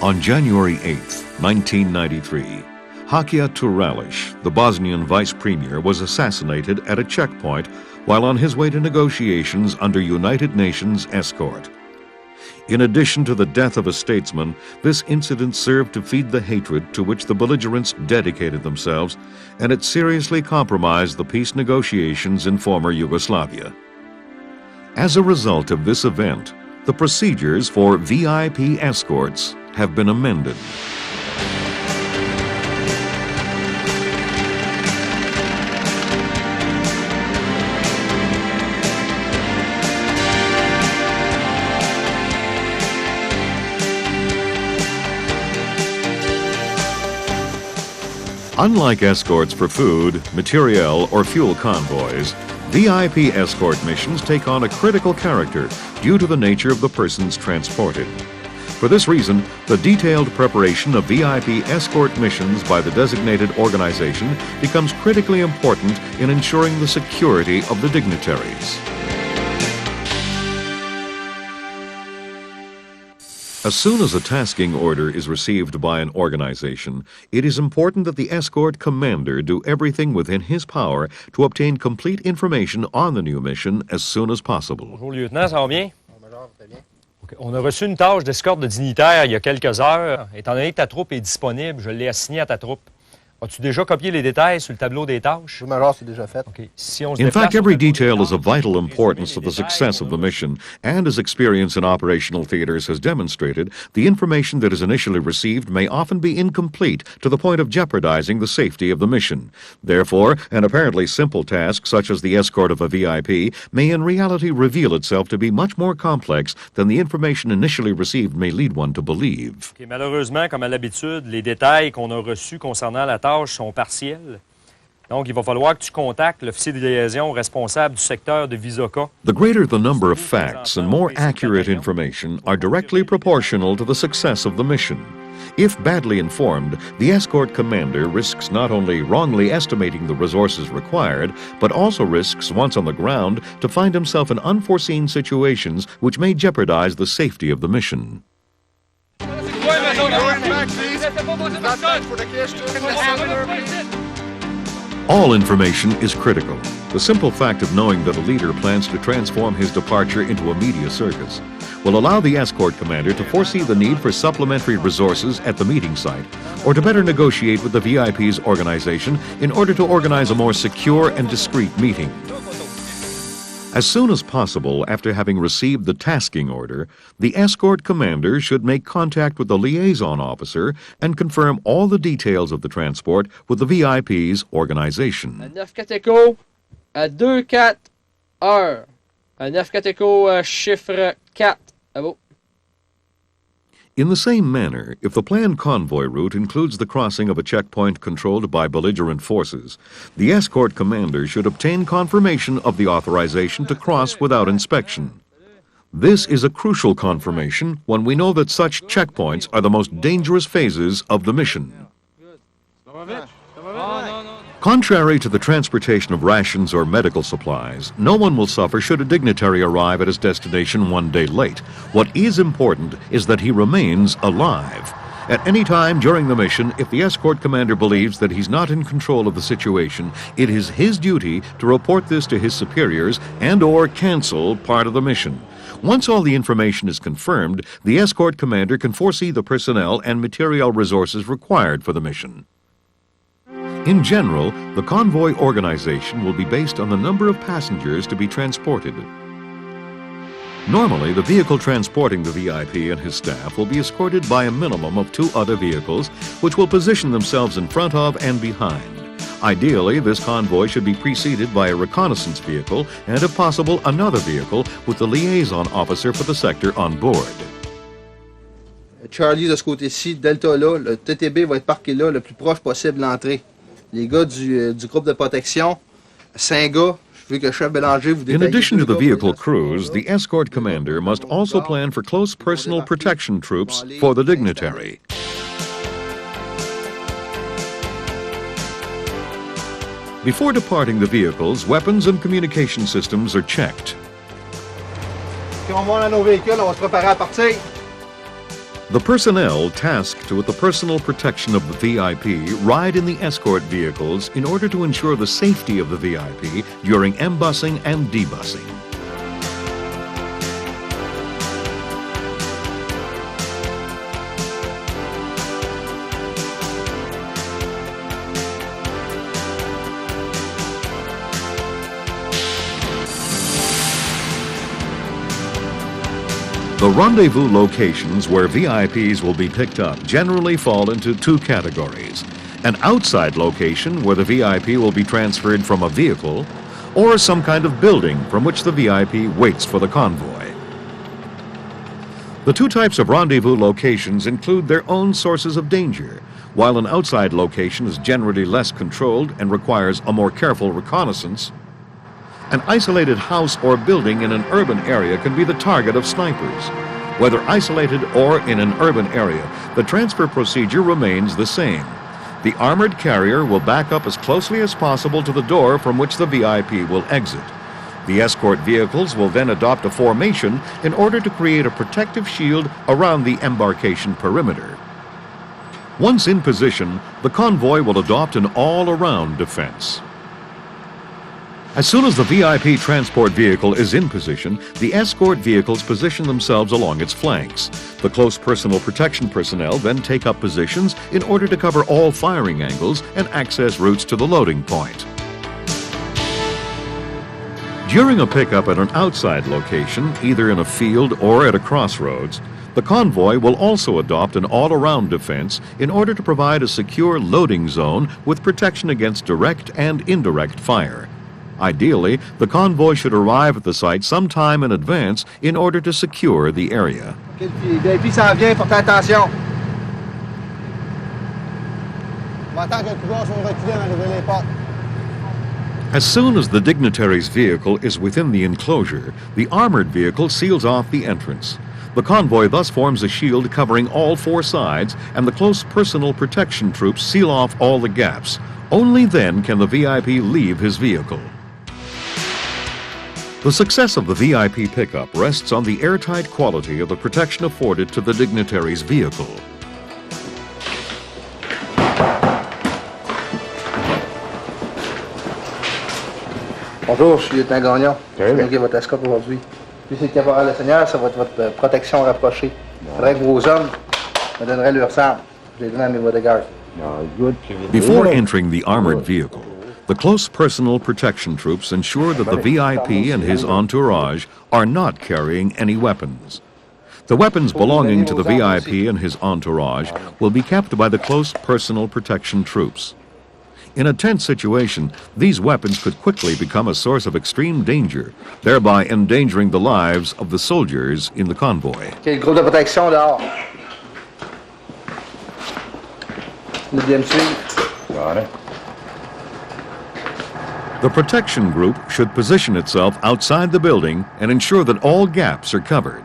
On January 8th, 1993, Hakia Turalish, the Bosnian vice premier, was assassinated at a checkpoint while on his way to negotiations under United Nations Escort. In addition to the death of a statesman, this incident served to feed the hatred to which the belligerents dedicated themselves, and it seriously compromised the peace negotiations in former Yugoslavia. As a result of this event, the procedures for VIP escorts have been amended. Unlike escorts for food, materiel, or fuel convoys, VIP escort missions take on a critical character due to the nature of the persons transported. For this reason, the detailed preparation of VIP escort missions by the designated organization becomes critically important in ensuring the security of the dignitaries. As soon as a tasking order is received by an organization, it is important that the escort commander do everything within his power to obtain complete information on the new mission as soon as possible. Bonjour, lieutenant, ça va bien? Okay. On a reçu une tâche d'escorte de dignitaires il y a quelques heures. Étant donné que ta troupe est disponible, je l'ai assignée à ta troupe. As-tu déjà copié les détails sur le tableau des tâches? Oui, major, c'est déjà fait. Okay. Si on se In fact, déplace every au tableau detail des is of tâches, vital importance to the success of the mission, and as experience in operational theaters has demonstrated, the information that is initially received may often be incomplete to the point of jeopardizing the safety of the mission. Therefore, an apparently simple task such as the escort of a VIP may in reality reveal itself to be much more complex than the information initially received may lead one to believe. Okay. Malheureusement, comme à l'habitude, les détails qu'on a reçus concernant la tâche sont partiels. Donc, il va falloir que tu contactes l'officier de liaison responsable du secteur de Visoka. The greater the number of facts and more accurate information are directly proportional to the success of the mission. If badly informed, the escort commander risks not only wrongly estimating the resources required, but also risks, once on the ground, to find himself in unforeseen situations which may jeopardize the safety of the mission. All information is critical. The simple fact of knowing that a leader plans to transform his departure into a media circus will allow the escort commander to foresee the need for supplementary resources at the meeting site, or to better negotiate with the VIP's organization in order to organize a more secure and discreet meeting. As soon as possible after having received the tasking order, the escort commander should make contact with the liaison officer and confirm all the details of the transport with the VIP's organization. 9-4 écho à 2-4 heures. 9-4 écho chiffre 4. À vous. In the same manner, if the planned convoy route includes the crossing of a checkpoint controlled by belligerent forces, the escort commander should obtain confirmation of the authorization to cross without inspection. This is a crucial confirmation when we know that such checkpoints are the most dangerous phases of the mission. Contrary to the transportation of rations or medical supplies, no one will suffer should a dignitary arrive at his destination one day late. What is important is that he remains alive. At any time during the mission, if the escort commander believes that he's not in control of the situation, it is his duty to report this to his superiors and/or cancel part of the mission. Once all the information is confirmed, the escort commander can foresee the personnel and material resources required for the mission. In general, the convoy organization will be based on the number of passengers to be transported. Normally, the vehicle transporting the VIP and his staff will be escorted by a minimum of 2 other vehicles, which will position themselves in front of and behind. Ideally, this convoy should be preceded by a reconnaissance vehicle and, if possible, another vehicle with the liaison officer for the sector on board. Charlie de ce côté-ci, Delta là, le TTB va être parqué là, le plus proche possible de l'entrée. Les gars du groupe de protection, 5 gars, In addition to the vehicle crews, the escort commander must also plan for close personal protection troops for the dignitary. Before departing the vehicles, weapons and communication systems are checked. The personnel tasked with the personal protection of the VIP ride in the escort vehicles in order to ensure the safety of the VIP during embussing and debussing. The rendezvous locations where VIPs will be picked up generally fall into two categories: an outside location where the VIP will be transferred from a vehicle, or some kind of building from which the VIP waits for the convoy. The two types of rendezvous locations include their own sources of danger. While an outside location is generally less controlled and requires a more careful reconnaissance, an isolated house or building in an urban area can be the target of snipers. Whether isolated or in an urban area, the transfer procedure remains the same. The armored carrier will back up as closely as possible to the door from which the VIP will exit. The escort vehicles will then adopt a formation in order to create a protective shield around the embarkation perimeter. Once in position, the convoy will adopt an all-around defense. As soon as the VIP transport vehicle is in position, the escort vehicles position themselves along its flanks. The close personal protection personnel then take up positions in order to cover all firing angles and access routes to the loading point. During a pickup at an outside location, either in a field or at a crossroads, the convoy will also adopt an all-around defense in order to provide a secure loading zone with protection against direct and indirect fire. Ideally, the convoy should arrive at the site sometime in advance in order to secure the area. As soon as the dignitary's vehicle is within the enclosure, the armored vehicle seals off the entrance. The convoy thus forms a shield covering all four sides, and the close personal protection troops seal off all the gaps. Only then can the VIP leave his vehicle. The success of the VIP pickup rests on the airtight quality of the protection afforded to the dignitary's vehicle. Bonjour, je suis lieutenant Gagnon. Je viens de votre escorte aujourd'hui. Puis c'est le caporal Le Seigneur, ça va être votre protection rapprochée. Il faudrait que vos hommes me donneraient leurs armes. Je les donne à mes bodyguards. Before entering the armored vehicle, the close personal protection troops ensure that the VIP and his entourage are not carrying any weapons. The weapons belonging to the VIP and his entourage will be kept by the close personal protection troops. In a tense situation, these weapons could quickly become a source of extreme danger, thereby endangering the lives of the soldiers in the convoy. OK, le groupe de protection dehors. Vous devez me suivre. Got it. The protection group should position itself outside the building and ensure that all gaps are covered.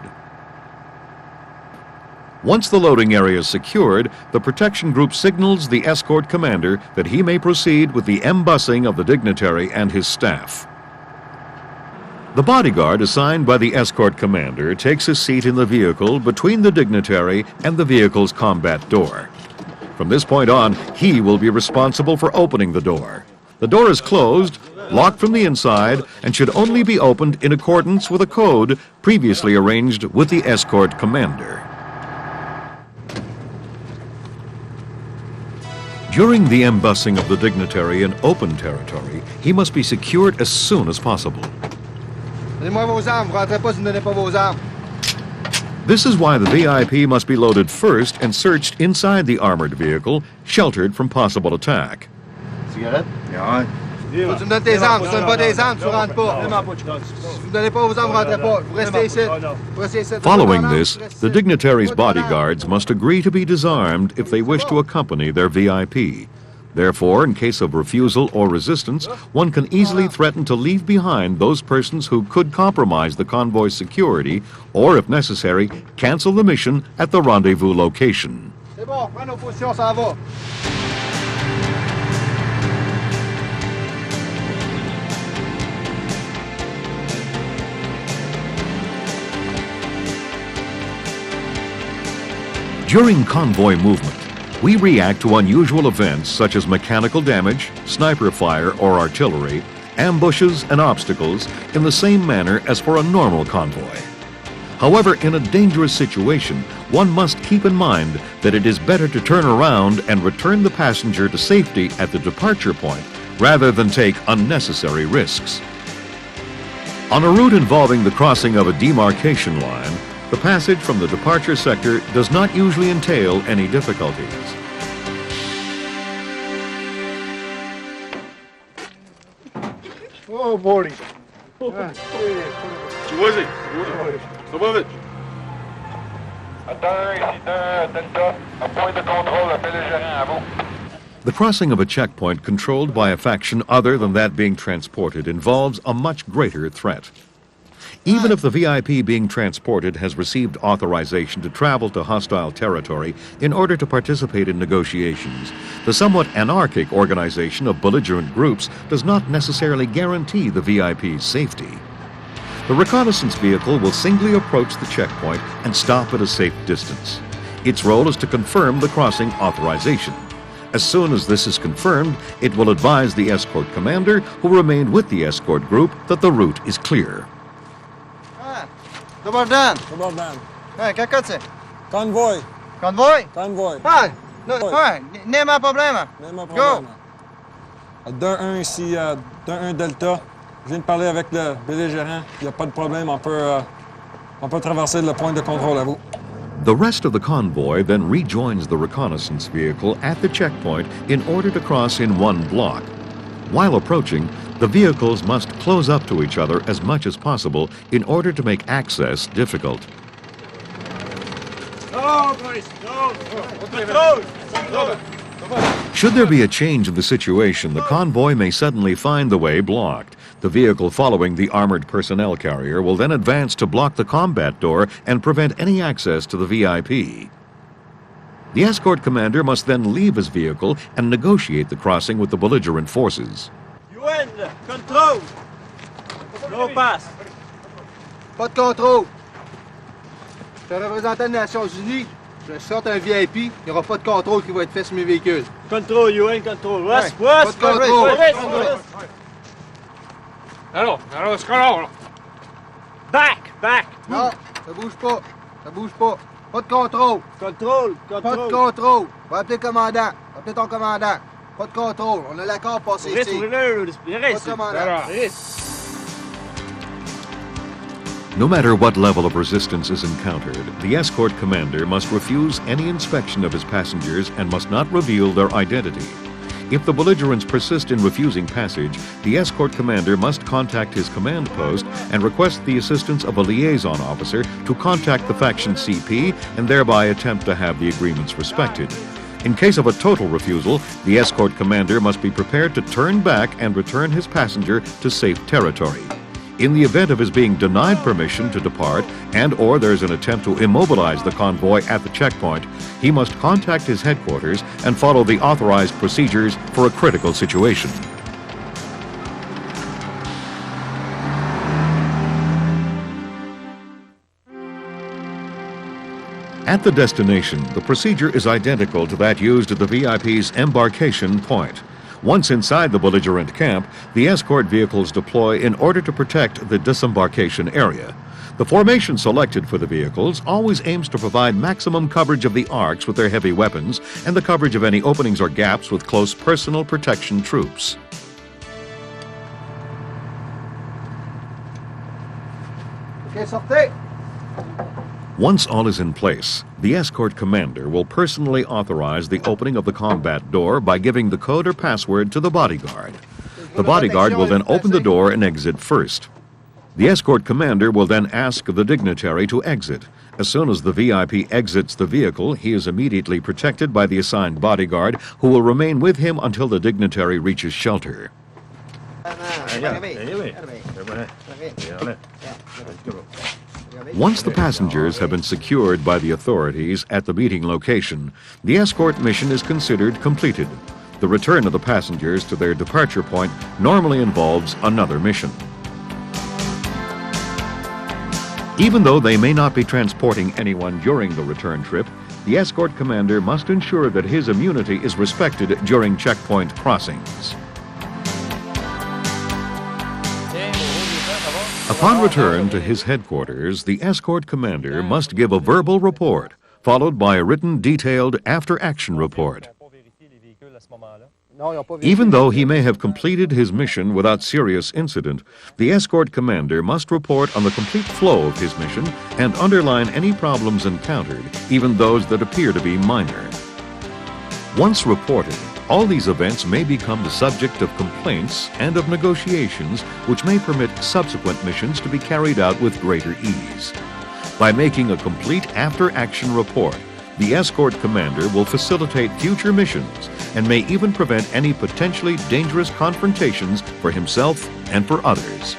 Once the loading area is secured, the protection group signals the escort commander that he may proceed with the embussing of the dignitary and his staff. The bodyguard assigned by the escort commander takes his seat in the vehicle between the dignitary and the vehicle's combat door. From this point on, he will be responsible for opening the door. The door is closed, locked from the inside, and should only be opened in accordance with a code previously arranged with the escort commander. During the embussing of the dignitary in open territory, he must be secured as soon as possible. Donnez-moi vos armes, vous rentrez pas si vous ne donnez pas vos armes. This is why the VIP must be loaded first and searched inside the armored vehicle, sheltered from possible attack. Cigarette? Yeah. Faut que tu me donnes tes armes. Si tu ne donnes pas tes armes, tu rentres pas. Si vous ne donnez pas vos armes, vous rentrez pas. Vous restez ici. Vous restez ici. Following this, the dignitary's bodyguards must agree to be disarmed if they wish to accompany their VIP. Therefore, in case of refusal or resistance, one can easily threaten to leave behind those persons who could compromise the convoy's security or, if necessary, cancel the mission at the rendezvous location. C'est bon, prends nos positions, ça va. During convoy movement, we react to unusual events such as mechanical damage, sniper fire or artillery, ambushes and obstacles in the same manner as for a normal convoy. However, in a dangerous situation, one must keep in mind that it is better to turn around and return the passenger to safety at the departure point rather than take unnecessary risks. On a route involving the crossing of a demarcation line, the passage from the departure sector does not usually entail any difficulties. Oh, boy. The crossing of a checkpoint controlled by a faction other than that being transported involves a much greater threat. Even if the VIP being transported has received authorization to travel to hostile territory in order to participate in negotiations, the somewhat anarchic organization of belligerent groups does not necessarily guarantee the VIP's safety. The reconnaissance vehicle will singly approach the checkpoint and stop at a safe distance. Its role is to confirm the crossing authorization. As soon as this is confirmed, it will advise the escort commander, who remained with the escort group, that the route is clear. Добър ден! Добър ден. Какъв си? Конвой. Конвой? Convoy. Няма проблема. Няма problème. 2-1 ici, 2-1 Delta. Je viens de parler avec le belligérant. Il n'y a pas de problème. On peut traverser le point de contrôle à vous. The rest of the convoy then rejoins the reconnaissance vehicle at the checkpoint in order to cross in one block. While approaching, the vehicles must close up to each other as much as possible in order to make access difficult. Should there be a change in the situation, the convoy may suddenly find the way blocked. The vehicle following the armored personnel carrier will then advance to block the combat door and prevent any access to the VIP. The escort commander must then leave his vehicle and negotiate the crossing with the belligerent forces. UN, contrôle. No pass. Pas de contrôle. Je suis représentant des Nations Unies. Je sorte un VIP. Il n'y aura pas de contrôle qui va être fait sur mes véhicules. Contrôle, UN, contrôle. West, Pas west, de contrôle. Alors, escort! Back. Non, ça bouge pas. Ça bouge pas. Pas de contrôle. Contrôle, Pas de contrôle. Va appeler le commandant. Va appeler ton commandant. Pas de contrôle. On a l'accord passé ici. Pas de commandant. No matter what level of resistance is encountered, the escort commander must refuse any inspection of his passengers and must not reveal their identity. If the belligerents persist in refusing passage, the escort commander must contact his command post and request the assistance of a liaison officer to contact the faction CP and thereby attempt to have the agreements respected. In case of a total refusal, the escort commander must be prepared to turn back and return his passenger to safe territory. In the event of his being denied permission to depart and/or there's an attempt to immobilize the convoy at the checkpoint, he must contact his headquarters and follow the authorized procedures for a critical situation. At the destination, the procedure is identical to that used at the VIP's embarkation point. Once inside the belligerent camp, the escort vehicles deploy in order to protect the disembarkation area. The formation selected for the vehicles always aims to provide maximum coverage of the arcs with their heavy weapons and the coverage of any openings or gaps with close personal protection troops. OK, sortez. Once all is in place, the escort commander will personally authorize the opening of the combat door by giving the code or password to the bodyguard. The bodyguard will then open the door and exit first. The escort commander will then ask the dignitary to exit. As soon as the VIP exits the vehicle, he is immediately protected by the assigned bodyguard, who will remain with him until the dignitary reaches shelter. Once the passengers have been secured by the authorities at the meeting location, the escort mission is considered completed. The return of the passengers to their departure point normally involves another mission. Even though they may not be transporting anyone during the return trip, the escort commander must ensure that his immunity is respected during checkpoint crossings. Upon return to his headquarters, the escort commander must give a verbal report, followed by a written detailed after-action report. Even though he may have completed his mission without serious incident, the escort commander must report on the complete flow of his mission and underline any problems encountered, even those that appear to be minor. Once reported, all these events may become the subject of complaints and of negotiations, which may permit subsequent missions to be carried out with greater ease. By making a complete after-action report, the escort commander will facilitate future missions and may even prevent any potentially dangerous confrontations for himself and for others.